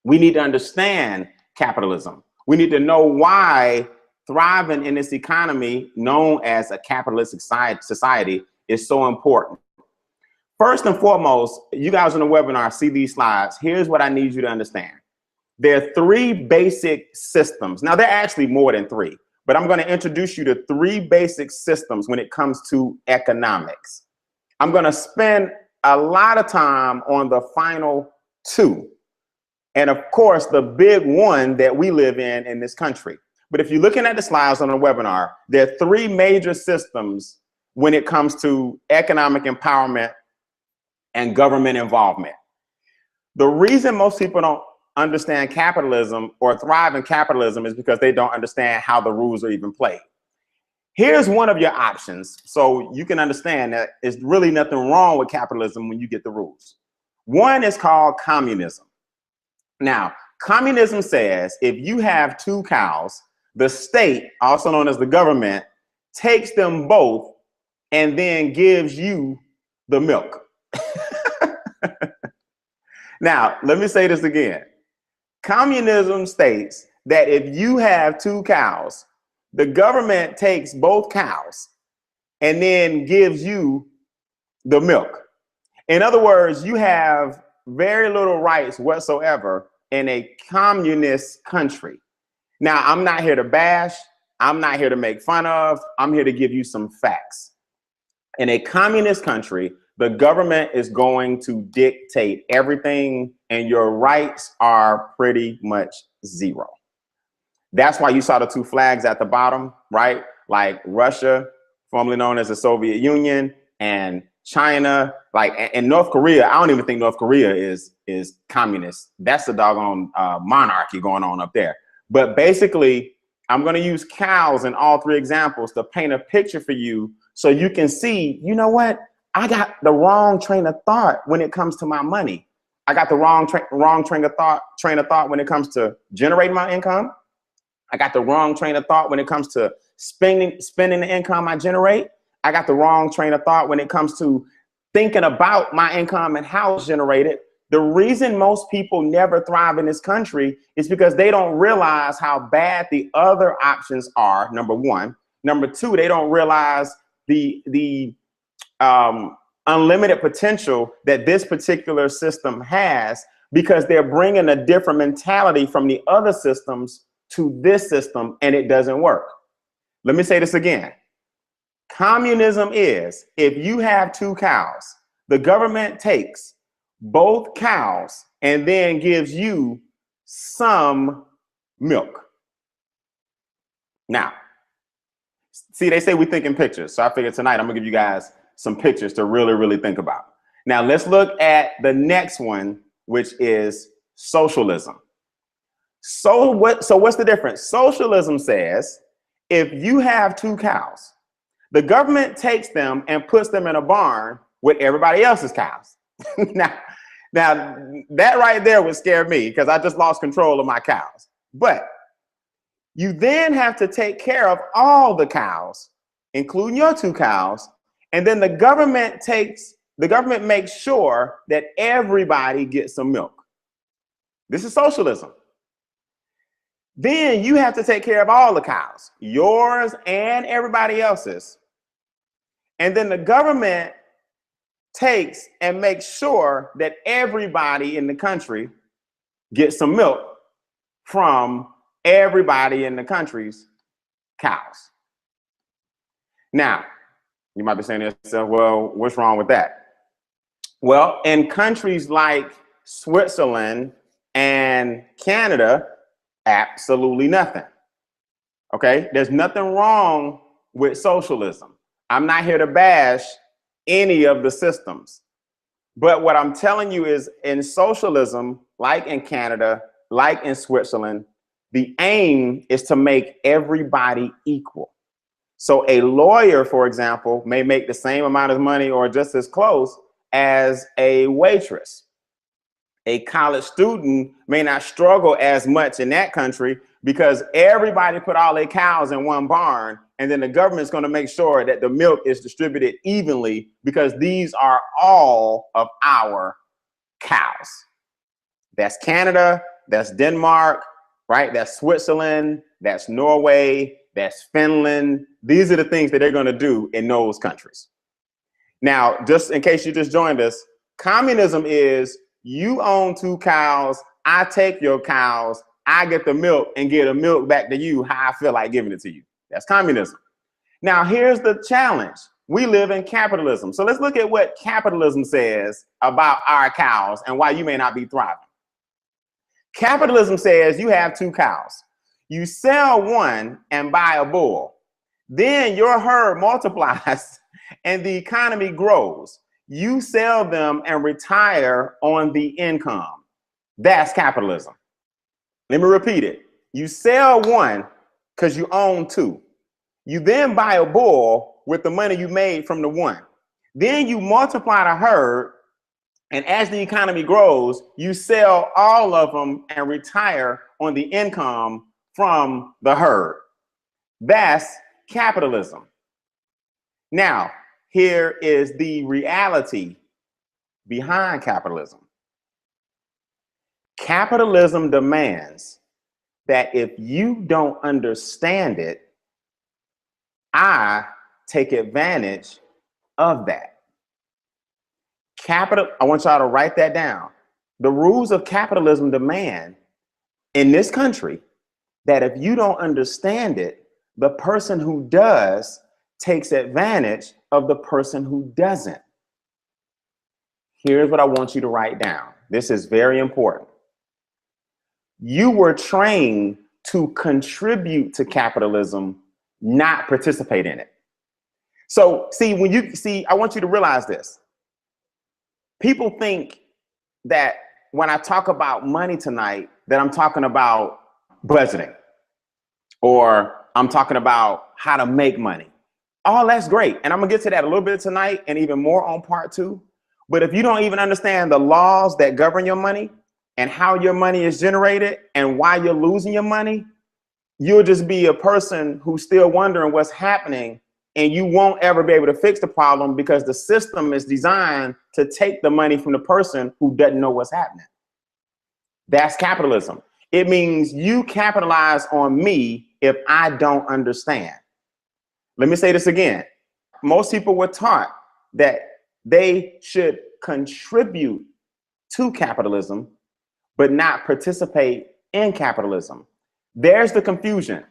We need to understand capitalism. We need to know why thriving in this economy known as a capitalistic society is so important. First and foremost, you guys on the webinar see these slides. Here's what I need you to understand. There are three basic systems. Now, there are actually more than three, but I'm going to introduce you to three basic systems when it comes to economics. I'm going to spend a lot of time on the final two. And of course, the big one that we live in this country. But if you're looking at the slides on the webinar, there are three major systems when it comes to economic empowerment and government involvement. The reason most people don't understand capitalism or thrive in capitalism is because they don't understand how the rules are even played. Here's one of your options, so you can understand that there's really nothing wrong with capitalism when you get the rules. One is called communism. Now, communism says if you have two cows, the state, also known as the government, takes them both and then gives you the milk. Now, let me say this again. Communism states that if you have two cows, the government takes both cows and then gives you the milk. In other words, you have very little rights whatsoever in a communist country. Now, I'm not here to bash. I'm not here to make fun of. I'm here to give you some facts. In a communist country, the government is going to dictate everything, and your rights are pretty much zero. That's why you saw the two flags at the bottom, right? Like Russia, formerly known as the Soviet Union, and China, like, and North Korea. I don't even think North Korea is communist. That's the doggone monarchy going on up there. But basically, I'm going to use cows in all three examples to paint a picture for you so you can see, you know what? I got the wrong train of thought when it comes to my money. I got the wrong train of thought when it comes to generating my income. I got the wrong train of thought when it comes to spending the income I generate. I got the wrong train of thought when it comes to thinking about my income and how it's generated. The reason most people never thrive in this country is because they don't realize how bad the other options are, number one. Number two, they don't realize the unlimited potential that this particular system has, because they're bringing a different mentality from the other systems to this system, and it doesn't work. Let me say this again. Communism is if you have two cows, the government takes both cows and then gives you some milk. Now, see, they say we think in pictures. So I figured tonight I'm gonna give you guys some pictures to really think about. Now let's look at the next one, which is socialism. So what's the difference? Socialism says if you have two cows, the government takes them and puts them in a barn with everybody else's cows. Now that right there would scare me because I just lost control of my cows. But you then have to take care of all the cows, including your two cows, and then the government makes sure that everybody gets some milk. This is socialism. Then you have to take care of all the cows, yours and everybody else's. And then the government takes and makes sure that everybody in the country gets some milk from everybody in the country's cows. Now, you might be saying to yourself, well, what's wrong with that? Well, in countries like Switzerland and Canada, absolutely nothing. Okay, there's nothing wrong with socialism. I'm not here to bash any of the systems. But what I'm telling you is in socialism, like in Canada, like in Switzerland, the aim is to make everybody equal. So a lawyer, for example, may make the same amount of money or just as close as a waitress. A college student may not struggle as much in that country because everybody put all their cows in one barn, and then the government's going to make sure that the milk is distributed evenly because these are all of our cows. That's Canada, that's Denmark, right? That's Switzerland, that's Norway, that's Finland. These are the things that they're going to do in those countries. Now, just in case you just joined us, communism is you own 2 cows, I take your cows, I get the milk and get the milk back to you how I feel like giving it to you. That's communism. Now, here's the challenge. We live in capitalism. So let's look at what capitalism says about our cows and why you may not be thriving. Capitalism says you have 2 cows. You sell one and buy a bull. Then your herd multiplies and the economy grows. You sell them and retire on the income. That's capitalism. Let me repeat it. You sell one because you own 2. You then buy a bull with the money you made from the one. Then you multiply the herd, and as the economy grows, you sell all of them and retire on the income from the herd. That's capitalism. Now, here is the reality behind capitalism. Capitalism demands that if you don't understand it, I take advantage of that. I want y'all to write that down. The rules of capitalism demand in this country that if you don't understand it, the person who does takes advantage of the person who doesn't. Here's what I want you to write down. This is very important. You were trained to contribute to capitalism, not participate in it. So see, I want you to realize this. People think that when I talk about money tonight, that I'm talking about budgeting or I'm talking about how to make money. Oh, that's great. And I'm gonna get to that a little bit tonight and even more on part 2. But if you don't even understand the laws that govern your money and how your money is generated and why you're losing your money, you'll just be a person who's still wondering what's happening, and you won't ever be able to fix the problem because the system is designed to take the money from the person who doesn't know what's happening. That's capitalism. It means you capitalize on me if I don't understand. Let me say this again. Most people were taught that they should contribute to capitalism, but not participate in capitalism. There's the confusion.